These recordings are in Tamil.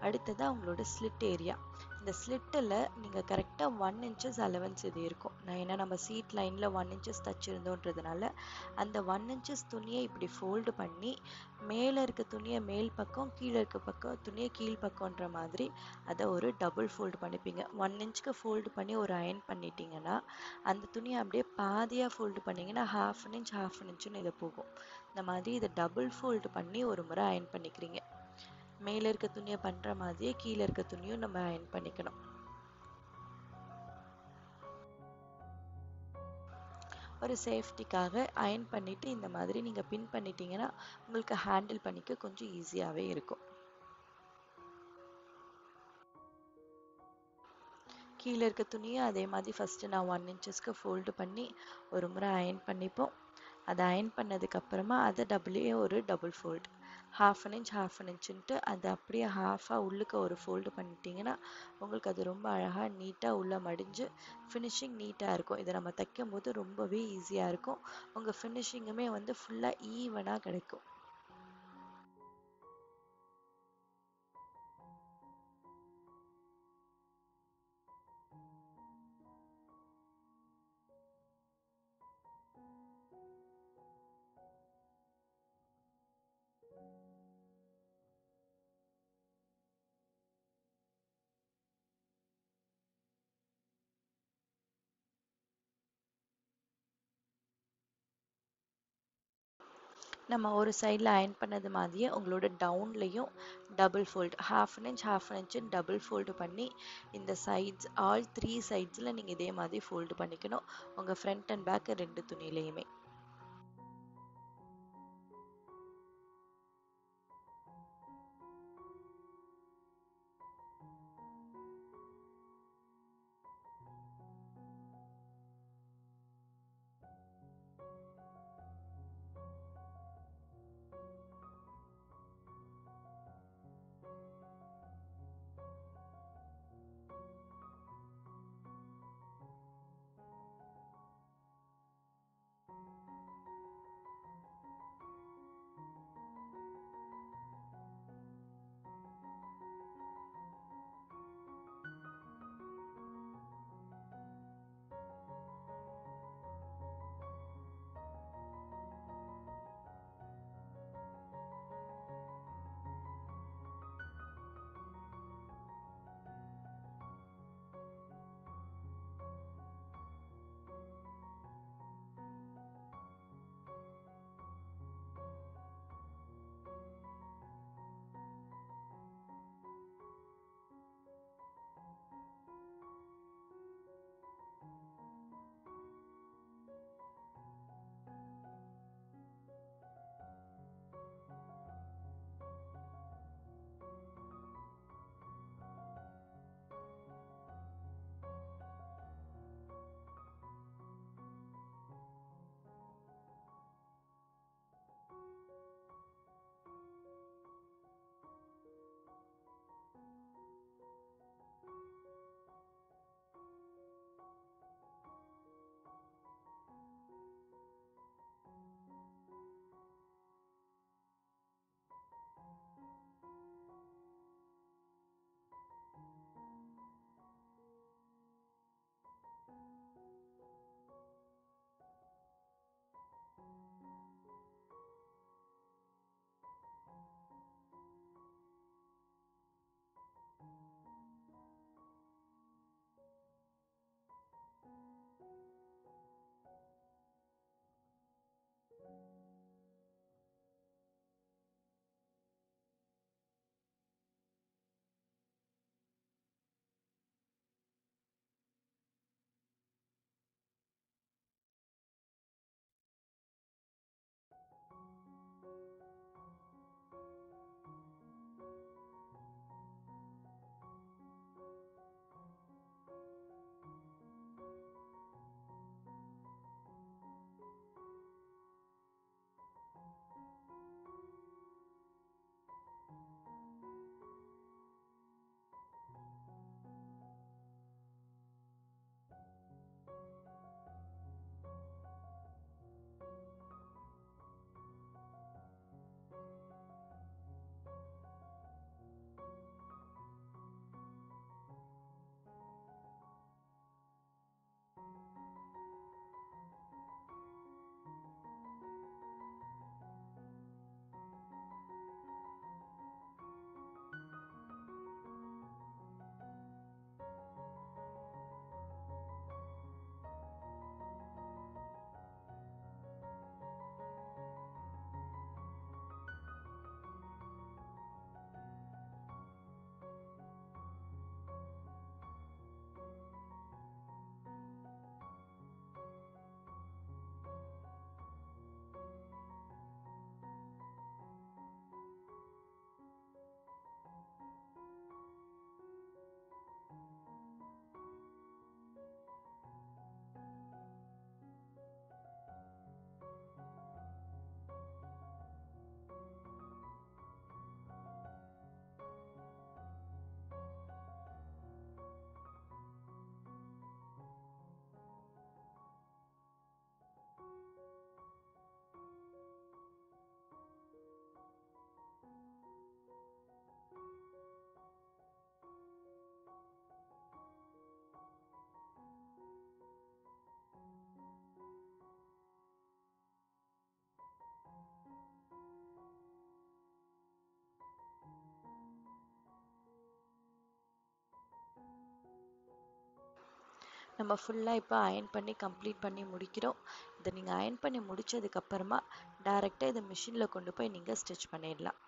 அடுத்தது உங்களோட ஸ்லிட் ஏரியா. இந்த ஸ்லிட்டில் நீங்கள் கரெக்டாக 1 inches அலவன்ஸ் இது இருக்கும். நான் ஏன்னா நம்ம சீட் லைனில் 1 inches தச்சிருந்தோன்றதுனால அந்த 1 inches துணியை இப்படி ஃபோல்டு பண்ணி மேலே இருக்க துணியை மேல் பக்கம், கீழே இருக்க பக்கம் துணியை கீழ் பக்கம்ன்ற மாதிரி அதை ஒரு டபுள் ஃபோல்டு பண்ணிப்பீங்க. 1 inchக்கு ஃபோல்டு பண்ணி ஒரு அயன் பண்ணிட்டீங்கன்னா அந்த துணியை அப்படியே பாதியாக ஃபோல்டு பண்ணிங்கன்னா half an inch half an inchன்னு இது போகும். இந்த மாதிரி இதை டபுள் ஃபோல்டு பண்ணி ஒரு முறை அயன் பண்ணிக்கிறீங்க. மேலே இருக்க துணியை பண்ணுற மாதிரியே கீழே இருக்க துணியும் நம்ம அயன் பண்ணிக்கணும். ஒரு சேஃப்டிக்காக அயன் பண்ணிவிட்டு இந்த மாதிரி நீங்கள் பின் பண்ணிட்டீங்கன்னா உங்களுக்கு ஹேண்டில் பண்ணிக்க கொஞ்சம் ஈஸியாகவே இருக்கும். கீழே இருக்க துணியை அதே மாதிரி ஃபஸ்ட்டு நான் 1 inchக்கு ஃபோல்டு பண்ணி ஒரு முறை அயன் பண்ணிப்போம். அதை அயன் பண்ணதுக்கப்புறமா அதை ஒரு டபுள் ஃபோல்டு half an inchன்ட்டு அதை அப்படியே ஹாஃபாக உள்ளுக்க ஒரு ஃபோல்டு பண்ணிட்டீங்கன்னா உங்களுக்கு அது ரொம்ப அழகாக நீட்டாக உள்ளே மடிஞ்சு ஃபினிஷிங் நீட்டாக இருக்கும். இதை நம்ம தைக்கும் போது ரொம்பவே ஈஸியாக இருக்கும். உங்கள் ஃபினிஷிங்குமே வந்து ஃபுல்லாக ஈவனாக கிடைக்கும். நம்ம ஒரு சைடில் அயன் பண்ணது மாதிரியே உங்களோட டவுன்லேயும் double fold half an inch double fold பண்ணி இந்த சைட்ஸ் ஆல் 3 சைட்ஸில் நீங்கள் இதே மாதிரி ஃபோல்டு பண்ணிக்கணும் உங்கள் ஃப்ரண்ட் அண்ட் பேக் 2 துணியிலையுமே. நம்ம ஃபுல்லாக இப்போ அயன் பண்ணி கம்ப்ளீட் பண்ணி முடிக்கிறோம். இதை நீங்கள் அயன் பண்ணி முடிச்சதுக்கப்புறமா டைரெக்டாக இதை மிஷினில் கொண்டு போய் நீங்கள் ஸ்டிச் பண்ணிடலாம்.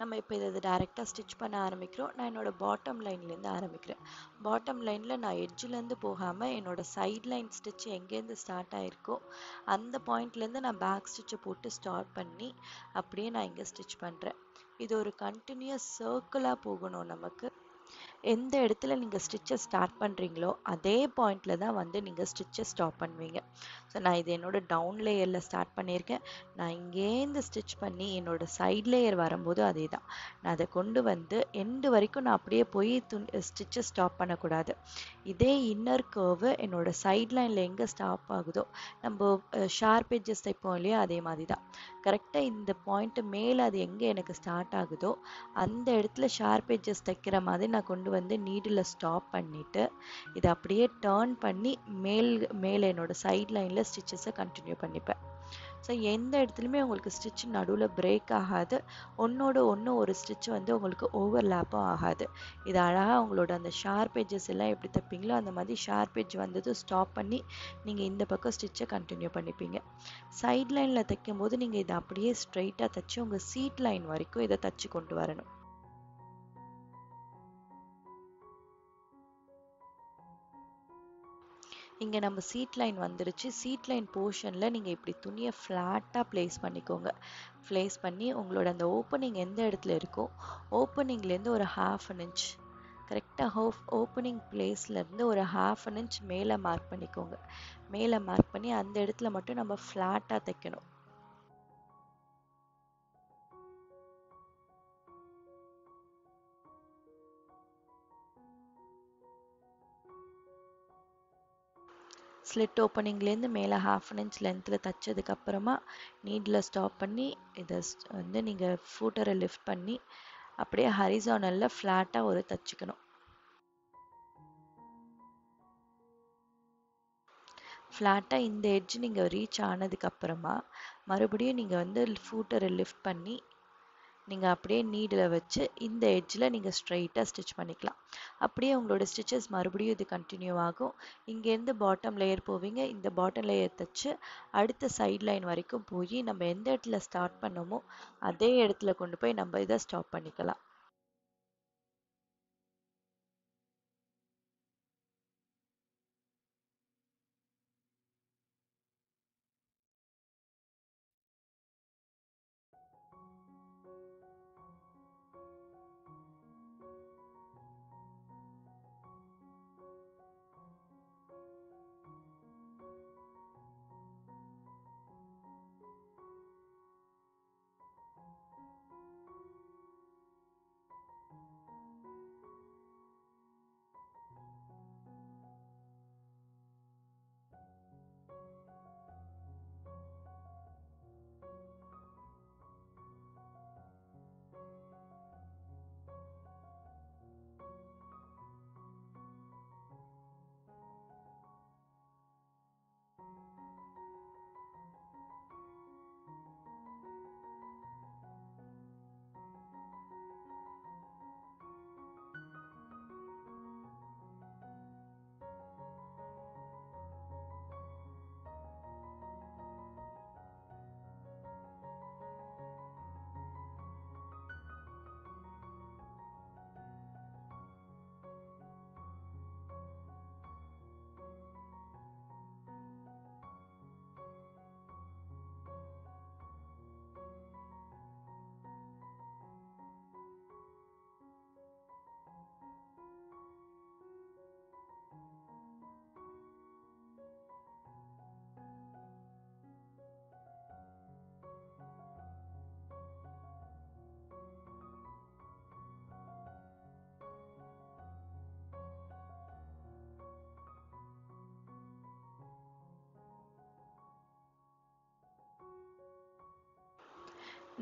நம்ம இப்போ இதை டைரெக்டாக ஸ்டிச் பண்ண ஆரம்பிக்கிறோம். நான் என்னோட பாட்டம் லைன்லேருந்து ஆரம்பிக்கிறேன். பாட்டம் லைனில் நான் எட்ஜிலேருந்து போகாமல் என்னோட சைட் லைன் ஸ்டிச் எங்கேருந்து ஸ்டார்ட் ஆகிருக்கோ அந்த பாயிண்ட்லேருந்து நான் பேக் ஸ்டிச்சை போட்டு ஸ்டார்ட் பண்ணி அப்படியே நான் இங்கே ஸ்டிச் பண்ணுறேன். இது ஒரு கண்டினியூஸ் சர்க்கிளாக போகணும். நமக்கு எந்த இடத்துல நீங்கள் ஸ்டிச்சை ஸ்டார்ட் பண்ணுறீங்களோ அதே பாயிண்டில் தான் வந்து நீங்கள் ஸ்டிச்சை ஸ்டாப் பண்ணுவீங்க. ஸோ நான் இது என்னோட டவுன் லேயரில் ஸ்டார்ட் பண்ணியிருக்கேன். நான் இங்கேருந்து ஸ்டிச் பண்ணி என்னோட சைட் லேயர் வரும்போது அதே தான். நான் அதை கொண்டு வந்து எண்டு வரைக்கும் நான் அப்படியே போய் ஸ்டிச்சை ஸ்டாப் பண்ணக்கூடாது. இதே இன்னர் கர்வு என்னோட சைட் லைனில் எங்கே ஸ்டாப் ஆகுதோ, நம்ம ஷார்ப் எட்ஜஸ் தைப்போம் இல்லையா, அதே மாதிரி தான். கரெக்டாக இந்த பாயிண்ட்டு மேலே அது எங்கே எனக்கு ஸ்டார்ட் ஆகுதோ அந்த இடத்துல ஷார்ப் எட்ஜஸ் தைக்கிற மாதிரி நான் கொண்டு வந்து நீடில் ஸ்டாப் பண்ணிவிட்டு இதை அப்படியே டேர்ன் பண்ணி மேலே என்னோட சைட் லைனில் ஸ்டிச்சஸை கண்டினியூ பண்ணிப்பேன். ஸோ எந்த இடத்துலையுமே உங்களுக்கு ஸ்டிச் நடுவில் பிரேக் ஆகாது. ஒன்றோட ஒன்று ஒரு ஸ்டிச் வந்து உங்களுக்கு ஓவர்லேப்பும் ஆகாது. இது அழகாக உங்களோட அந்த ஷார்ப் எட்ஜஸ் எல்லாம் எப்படி தைப்பீங்களோ அந்த மாதிரி ஷார்ப் எட்ஜ் வந்ததும் ஸ்டாப் பண்ணி நீங்கள் இந்த பக்கம் ஸ்டிச்சை கண்டினியூ பண்ணிப்பீங்க. சைட் லைனில் தைக்கும் போது நீங்கள் இதை அப்படியே ஸ்ட்ரைட்டாக தைச்சி உங்கள் சீட் லைன் வரைக்கும் இதை தைச்சி கொண்டு வரணும். இங்கே நம்ம சீட் லைன் வந்துருச்சு. சீட் லைன் போர்ஷனில் நீங்கள் இப்படி துணியை ஃப்ளாட்டாக ப்ளேஸ் பண்ணிக்கோங்க. ப்ளேஸ் பண்ணி உங்களோட அந்த ஓப்பனிங் எந்த இடத்துல இருக்கோ ஓப்பனிங்லேருந்து ஒரு 1/2 இன்ச் கரெக்டாக ஓப்பனிங் பிளேஸ்லேருந்து ஒரு 1/2 இன்ச் மேலே மார்க் பண்ணிக்கோங்க. மேலே மார்க் பண்ணி அந்த இடத்துல மட்டும் நம்ம ஃப்ளாட்டாக தைக்கணும். ஸ்லிட் ஓப்பனிங்லேருந்து மேலே 1/2 இன்ச் லென்த்தில் தைச்சதுக்கப்புறமா நீடில் ஸ்டாப் பண்ணி இதை வந்து நீங்கள் ஃபூட்டரை லிஃப்ட் பண்ணி அப்படியே ஹரிசானலில் ஃப்ளாட்டாக ஒரு தைச்சிக்கணும். ஃப்ளாட்டாக இந்த எட்ஜ் நீங்கள் ரீச் ஆனதுக்கப்புறமா மறுபடியும் நீங்கள் வந்து ஃபூட்டரை லிஃப்ட் பண்ணி நீங்கள் அப்படியே நீடில் வச்சு இந்த எட்ஜில் நீங்கள் ஸ்ட்ரைட்டாக ஸ்டிச் பண்ணிக்கலாம். அப்படியே உங்களோட ஸ்டிச்சஸ் மறுபடியும் இது கண்டினியூ ஆகும். இங்கேருந்து பாட்டம் லேயர் போவீங்க. இந்த பாட்டம் லேயர் தைச்சு அடுத்த சைட் லைன் வரைக்கும் போய் நம்ம எந்த இடத்துல ஸ்டார்ட் பண்ணோமோ அதே இடத்துல கொண்டு போய் நம்ம இதை ஸ்டாப் பண்ணிக்கலாம்.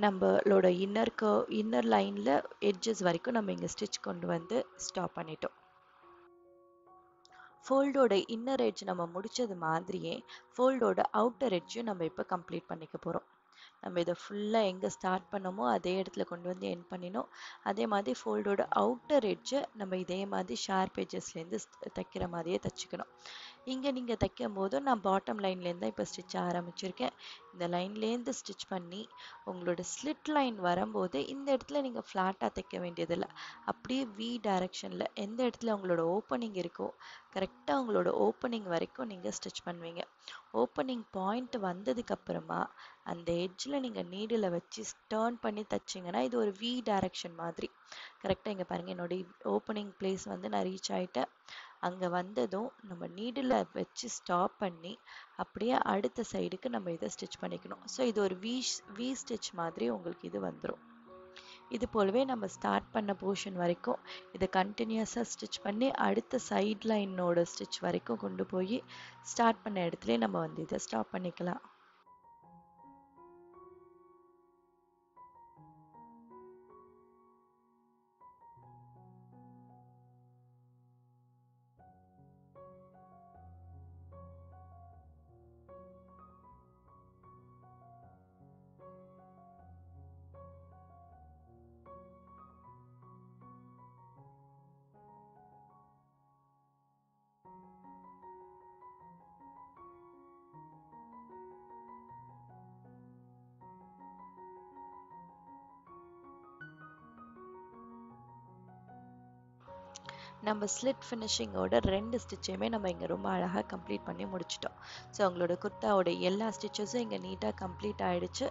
நம்மளோட இன்னர் லைனில் எட்ஜஸ் வரைக்கும் நம்ம இங்கே ஸ்டிச் கொண்டு வந்து ஸ்டாப் பண்ணிட்டோம். ஃபோல்டோட இன்னர் எட்ஜ் நம்ம முடிச்சது மாதிரியே ஃபோல்டோட அவுட்டர் எட்ஜும் நம்ம இப்போ கம்ப்ளீட் பண்ணிக்க போகிறோம். நம்ம இதை ஃபுல்லாக எங்கே ஸ்டார்ட் பண்ணமோ அதே இடத்துல கொண்டு வந்து எண்ட் பண்ணினோம். அதே மாதிரி ஃபோல்டோட அவுட்டர் எட்ஜை நம்ம இதே மாதிரி ஷார்ப் எட்ஜஸ்லேருந்து தைக்கிற மாதிரியே தைச்சிக்கணும். இங்கே நீங்கள் தைக்கும் போது நான் பாட்டம் லைன்லேருந்து தான் இப்போ ஸ்டிச் ஆரம்பிச்சிருக்கேன். இந்த லைன்லேருந்து ஸ்டிச் பண்ணி உங்களோட ஸ்லிட் லைன் வரும்போது இந்த இடத்துல நீங்கள் ஃப்ளாட்டாக தைக்க வேண்டியதில்லை. அப்படியே வி டைரக்ஷனில் எந்த இடத்துல உங்களோட ஓப்பனிங் இருக்கோ கரெக்டாக உங்களோட ஓப்பனிங் வரைக்கும் நீங்கள் ஸ்டிச் பண்ணுவீங்க. ஓப்பனிங் பாயிண்ட் வந்ததுக்கப்புறமா அந்த எட்ஜில் நீங்கள் நீடில் வச்சு டர்ன் பண்ணி தைச்சிங்கன்னா இது ஒரு வி டைரக்ஷன் மாதிரி. கரெக்டாக இங்கே பாருங்கள், என்னோட ஓப்பனிங் பிளேஸ் வந்து நான் ரீச் ஆகிட்டேன். அங்கே வந்ததும் நம்ம நீடில் வச்சு ஸ்டாப் பண்ணி அப்படியே அடுத்த சைடுக்கு நம்ம இதை ஸ்டிச் பண்ணிக்கணும். ஸோ இது ஒரு வி ஸ்டிச் மாதிரி உங்களுக்கு இது வந்துடும். இது போலவே நம்ம ஸ்டார்ட் பண்ண போர்ஷன் வரைக்கும் இதை கண்டினியூஸாக ஸ்டிச் பண்ணி அடுத்த சைட் லைனோட ஸ்டிச் வரைக்கும் கொண்டு போய் ஸ்டார்ட் பண்ண இடத்துல நம்ம வந்து இதை ஸ்டாப் பண்ணிக்கலாம். நம்ம ஸ்லிட் ஃபினிஷிங்கோட 2 ஸ்டிச்சையுமே நம்ம இங்கே ரொம்ப அழகாக கம்ப்ளீட் பண்ணி முடிச்சிட்டோம். ஸோ உங்களோட குர்த்தாவோட எல்லா ஸ்டிச்சஸும் இங்கே நீட்டாக கம்ப்ளீட் ஆகிடுச்சு.